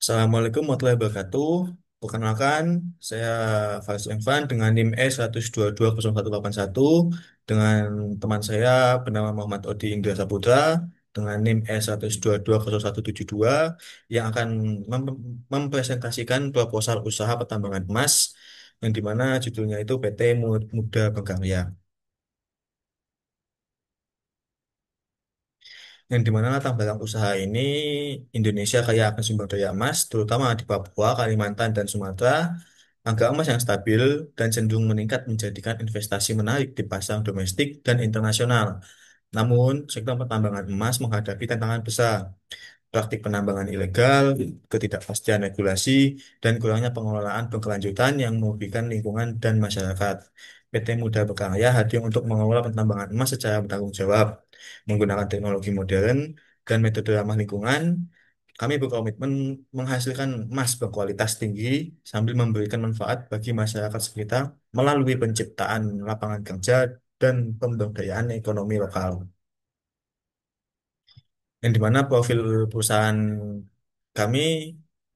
Assalamualaikum warahmatullahi wabarakatuh. Perkenalkan, saya Faris Evan dengan NIM E1220181 dengan teman saya bernama Muhammad Odi Indra Saputra dengan NIM E1220172 yang akan mempresentasikan proposal usaha pertambangan emas yang dimana judulnya itu PT Muda Berkarya. Yang dimana latar belakang usaha ini Indonesia kaya akan sumber daya emas, terutama di Papua, Kalimantan, dan Sumatera. Harga emas yang stabil dan cenderung meningkat menjadikan investasi menarik di pasar domestik dan internasional. Namun, sektor pertambangan emas menghadapi tantangan besar, praktik penambangan ilegal, ketidakpastian regulasi, dan kurangnya pengelolaan berkelanjutan yang merugikan lingkungan dan masyarakat. PT Muda Berkarya hadir untuk mengelola penambangan emas secara bertanggung jawab, menggunakan teknologi modern dan metode ramah lingkungan. Kami berkomitmen menghasilkan emas berkualitas tinggi sambil memberikan manfaat bagi masyarakat sekitar melalui penciptaan lapangan kerja dan pemberdayaan ekonomi lokal yang dimana profil perusahaan kami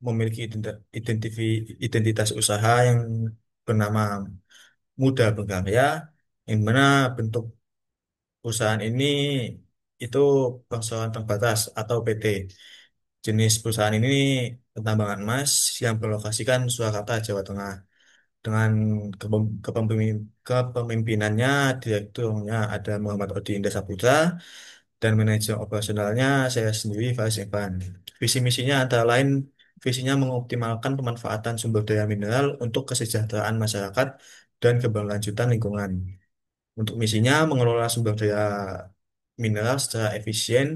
memiliki identitas usaha yang bernama Muda Berkarya, yang mana bentuk perusahaan ini itu perseroan terbatas atau PT. Jenis perusahaan ini penambangan emas yang berlokasikan Surakarta, Jawa Tengah. Dengan kepemimpinannya, direkturnya ada Muhammad Odi Indah Saputra, dan manajer operasionalnya saya sendiri Faris Evan. Visi misinya antara lain visinya mengoptimalkan pemanfaatan sumber daya mineral untuk kesejahteraan masyarakat dan keberlanjutan lingkungan. Untuk misinya mengelola sumber daya mineral secara efisien,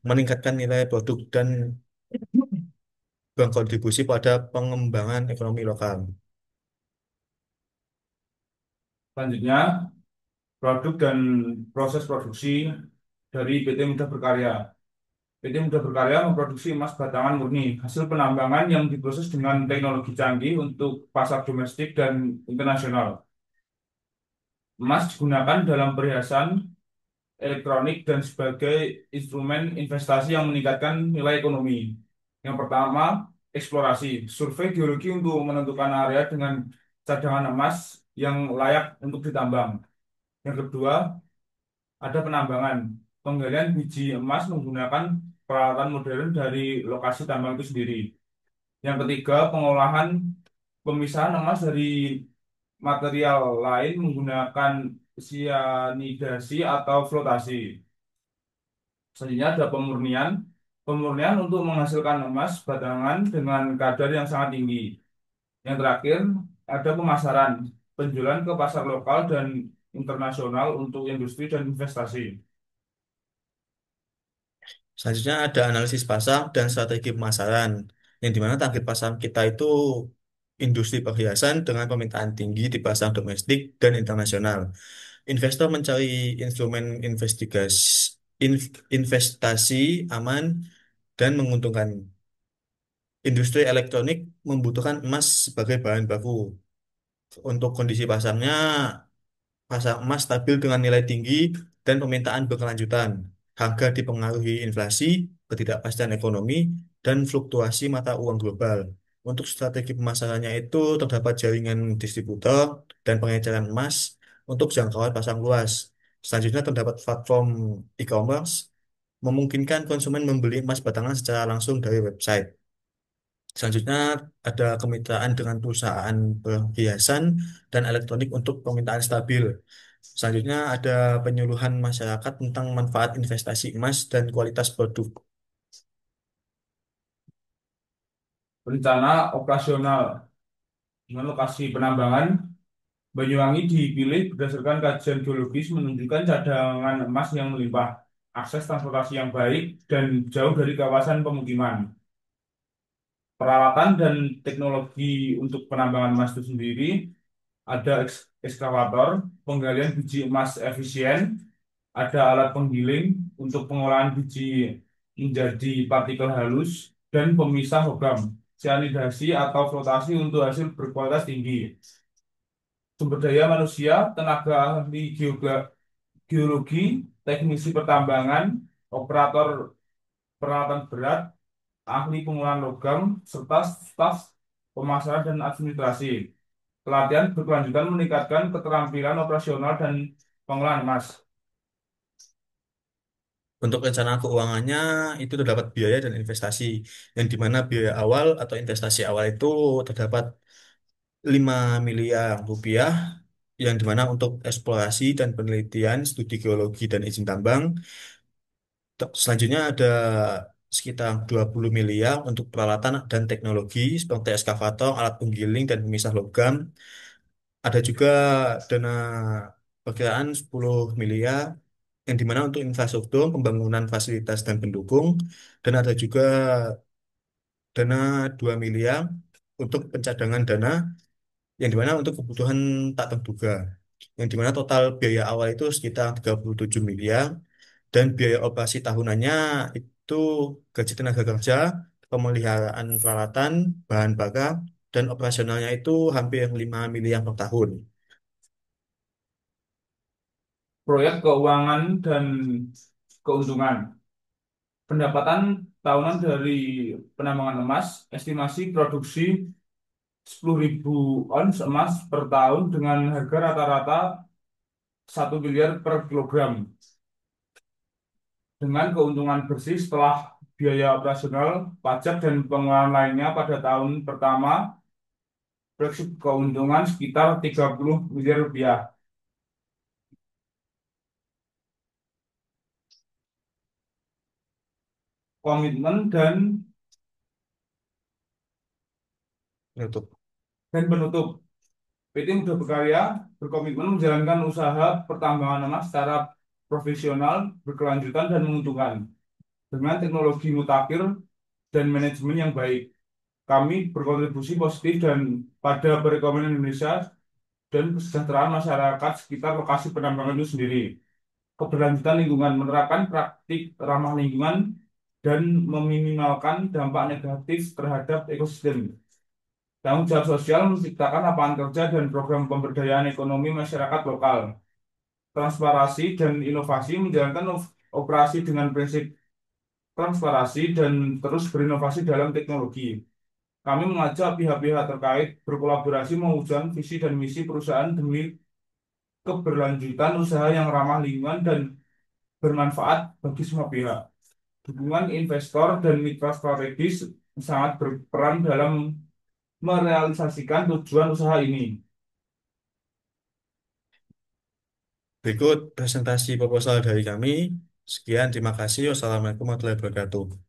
meningkatkan nilai produk dan berkontribusi pada pengembangan ekonomi lokal. Selanjutnya, produk dan proses produksi dari PT Muda Berkarya. PT Muda Berkarya memproduksi emas batangan murni, hasil penambangan yang diproses dengan teknologi canggih untuk pasar domestik dan internasional. Emas digunakan dalam perhiasan, elektronik, dan sebagai instrumen investasi yang meningkatkan nilai ekonomi. Yang pertama, eksplorasi. Survei geologi untuk menentukan area dengan cadangan emas yang layak untuk ditambang. Yang kedua, ada penambangan. Penggalian biji emas menggunakan peralatan modern dari lokasi tambang itu sendiri. Yang ketiga, pengolahan pemisahan emas dari material lain menggunakan sianidasi atau flotasi. Selanjutnya ada pemurnian. Pemurnian untuk menghasilkan emas batangan dengan kadar yang sangat tinggi. Yang terakhir, ada pemasaran. Penjualan ke pasar lokal dan internasional untuk industri dan investasi. Selanjutnya ada analisis pasar dan strategi pemasaran, yang dimana target pasar kita itu industri perhiasan dengan permintaan tinggi di pasar domestik dan internasional. Investor mencari instrumen investasi aman dan menguntungkan. Industri elektronik membutuhkan emas sebagai bahan baku. Untuk kondisi pasarnya, pasar emas stabil dengan nilai tinggi dan permintaan berkelanjutan. Harga dipengaruhi inflasi, ketidakpastian ekonomi, dan fluktuasi mata uang global. Untuk strategi pemasarannya itu terdapat jaringan distributor dan pengecaran emas untuk jangkauan pasar luas. Selanjutnya terdapat platform e-commerce memungkinkan konsumen membeli emas batangan secara langsung dari website. Selanjutnya ada kemitraan dengan perusahaan perhiasan dan elektronik untuk permintaan stabil. Selanjutnya ada penyuluhan masyarakat tentang manfaat investasi emas dan kualitas produk. Rencana operasional dengan lokasi penambangan. Banyuwangi dipilih berdasarkan kajian geologis menunjukkan cadangan emas yang melimpah, akses transportasi yang baik, dan jauh dari kawasan pemukiman. Peralatan dan teknologi untuk penambangan emas itu sendiri ada ekskavator, penggalian biji emas efisien, ada alat penggiling untuk pengolahan biji menjadi partikel halus, dan pemisah logam, sianidasi atau flotasi untuk hasil berkualitas tinggi. Sumber daya manusia, tenaga ahli geologi, teknisi pertambangan, operator peralatan berat, ahli pengolahan logam, serta staf pemasaran dan administrasi. Pelatihan berkelanjutan meningkatkan keterampilan operasional dan pengolahan emas. Untuk rencana keuangannya itu terdapat biaya dan investasi, yang dimana biaya awal atau investasi awal itu terdapat 5 miliar rupiah, yang dimana untuk eksplorasi dan penelitian, studi geologi dan izin tambang. Selanjutnya ada sekitar 20 miliar untuk peralatan dan teknologi seperti eskavator, alat penggiling dan pemisah logam. Ada juga dana perkiraan 10 miliar yang dimana untuk infrastruktur, pembangunan fasilitas dan pendukung. Dan ada juga dana 2 miliar untuk pencadangan dana yang dimana untuk kebutuhan tak terduga. Yang dimana total biaya awal itu sekitar 37 miliar dan biaya operasi tahunannya itu gaji tenaga kerja, pemeliharaan peralatan, bahan bakar, dan operasionalnya itu hampir 5 miliar per tahun. Proyek keuangan dan keuntungan. Pendapatan tahunan dari penambangan emas, estimasi produksi 10.000 ons emas per tahun dengan harga rata-rata 1 miliar per kilogram. Dengan keuntungan bersih setelah biaya operasional, pajak, dan pengeluaran lainnya pada tahun pertama, proyeksi keuntungan sekitar 30 miliar rupiah. Komitmen Untuk dan penutup. PT Muda Berkarya berkomitmen menjalankan usaha pertambangan emas secara profesional, berkelanjutan, dan menguntungkan. Dengan teknologi mutakhir dan manajemen yang baik, kami berkontribusi positif dan pada perekonomian Indonesia dan kesejahteraan masyarakat sekitar lokasi penambangan itu sendiri. Keberlanjutan lingkungan menerapkan praktik ramah lingkungan dan meminimalkan dampak negatif terhadap ekosistem. Tanggung jawab sosial menciptakan lapangan kerja dan program pemberdayaan ekonomi masyarakat lokal. Transparansi dan inovasi menjalankan operasi dengan prinsip transparansi dan terus berinovasi dalam teknologi. Kami mengajak pihak-pihak terkait berkolaborasi mewujudkan visi dan misi perusahaan demi keberlanjutan usaha yang ramah lingkungan dan bermanfaat bagi semua pihak. Dukungan investor dan mitra strategis sangat berperan dalam merealisasikan tujuan usaha ini. berikut presentasi proposal dari kami. Sekian, terima kasih. Wassalamualaikum warahmatullahi wabarakatuh.